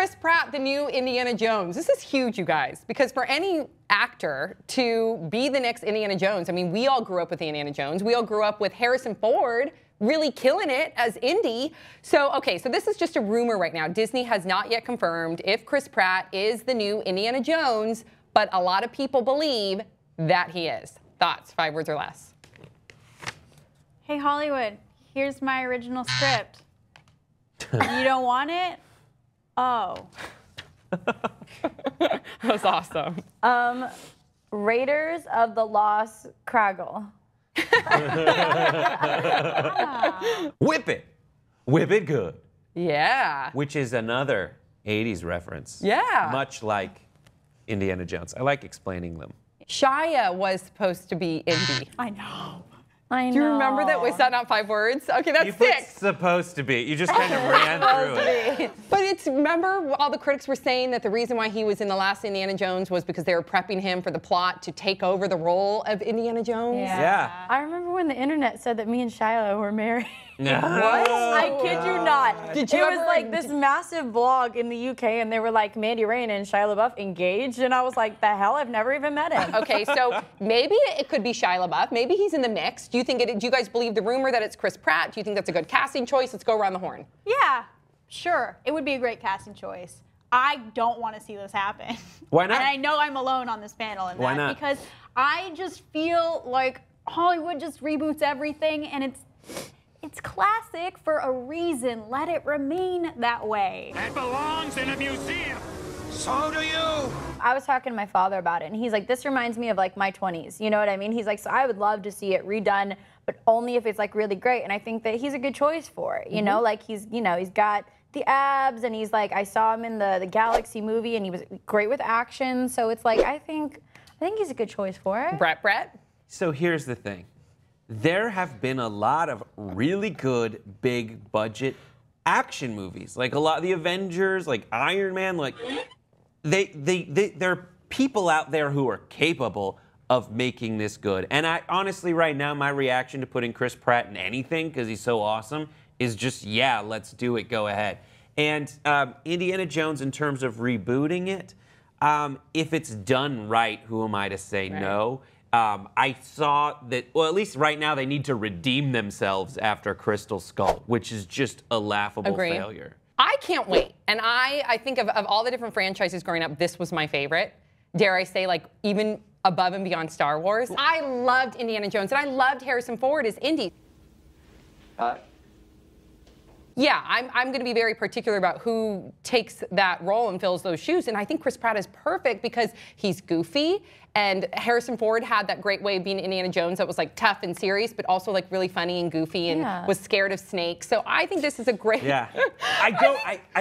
Chris Pratt the new Indiana Jones? This is huge, you guys, because for any actor to be the next Indiana Jones, I mean, we all grew up with Indiana Jones. We all grew up with Harrison Ford really killing it as Indy. So, okay, so this is just a rumor right now. Disney has not yet confirmed if Chris Pratt is the new Indiana Jones, but a lot of people believe that he is. Thoughts, 5 words or less. Hey, Hollywood, here's my original script. You don't want it? Oh. That was awesome. Raiders of the Lost Craggle. Whip it. Whip it good. Yeah. Which is another 80s reference. Yeah. Much like Indiana Jones. I like explaining them. Shia was supposed to be Indy. I know. I know. Do you remember that? Was that not 5 words? Okay, that's You put 6. supposed to be. You just kind of ran through it. But it's, remember all the critics were saying that the reason why he was in the last Indiana Jones was because they were prepping him for the plot to take over the role of Indiana Jones? Yeah. I remember when the internet said that me and Shiloh were married. What? I kid you not. Did you it was ever- like this massive blog in the UK, and they were like, Mandy Rain and Shia LaBeouf engaged, and I was like, the hell, I've never even met him. Okay, so maybe it could be Shia LaBeouf. Maybe he's in the mix. Do you think do you guys believe the rumor that it's Chris Pratt? Do you think that's a good casting choice? Let's go around the horn. Yeah, sure. It would be a great casting choice. I don't want to see this happen. Why not? And I know I'm alone on this panel in that. Why not? Because I just feel like Hollywood just reboots everything, and it's classic for a reason. Let it remain that way. That belongs in a museum. So do you. I was talking to my father about it, and he's like, this reminds me of like my 20s. You know what I mean? He's like, so I would love to see it redone, but only if it's like really great. And I think that he's a good choice for it. You know, like he's got the abs, and he's like, I saw him in the Galaxy movie, and he was great with action. So it's like, I think he's a good choice for it. Brett? So here's the thing. There have been a lot of really good, big budget action movies. Like a lot of the Avengers, like Iron Man, like there are people out there who are capable of making this good. And I honestly, right now, my reaction to putting Chris Pratt in anything, because he's so awesome, is just, yeah, let's do it, go ahead. And Indiana Jones, in terms of rebooting it, if it's done right, who am I to say no? I saw that, well, at least right now, they need to redeem themselves after Crystal Skull, which is just a laughable failure. I can't wait. And I think of all the different franchises growing up, this was my favorite. Dare I say, like, even above and beyond Star Wars. I loved Indiana Jones, and I loved Harrison Ford as Indy. Yeah, I'm going to be very particular about who takes that role and fills those shoes. And I think Chris Pratt is perfect because he's goofy. And Harrison Ford had that great way of being Indiana Jones that was like tough and serious, but also like really funny and goofy and was scared of snakes. So I think this is a great. Yeah, I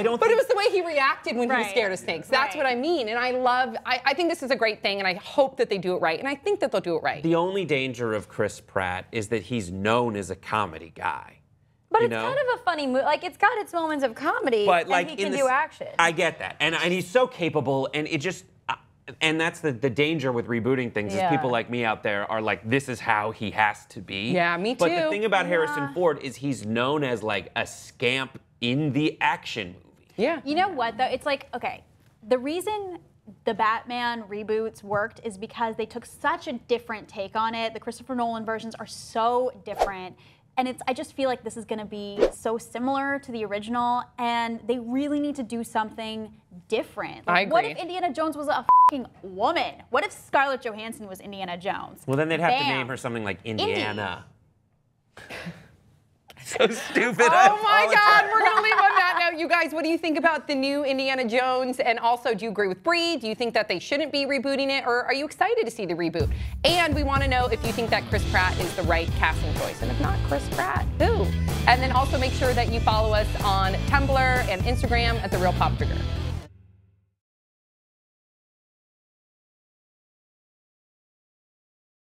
don't. But it was the way he reacted when he was scared of snakes. That's what I mean. And I think this is a great thing, and I hope that they do it right. And I think that they'll do it right. The only danger of Chris Pratt is that he's known as a comedy guy. But it's kind of a funny movie. Like, it's got its moments of comedy, but like, and he can do action. I get that. And he's so capable, and it just... and that's the danger with rebooting things is people like me out there are like, this is how he has to be. Yeah, me too. But the thing about Harrison Ford is he's known as like a scamp in the action movie. Yeah. You know what, though? It's like, okay, the reason the Batman reboots worked is because they took such a different take on it. The Christopher Nolan versions are so different. And I just feel like this is going to be so similar to the original, and they really need to do something different. Like, I agree. What if Indiana Jones was a f***ing woman? What if Scarlett Johansson was Indiana Jones? Well, then they'd have to name her something like Indiana. So stupid. Oh my God, we're going to leave on that note. You guys, what do you think about the new Indiana Jones? And also, do you agree with Bree? Do you think that they shouldn't be rebooting it? Or are you excited to see the reboot? And we want to know if you think that Chris Pratt is the right casting choice. And if not Chris Pratt, who? And then also make sure that you follow us on Tumblr and Instagram at The Real Pop Trigger.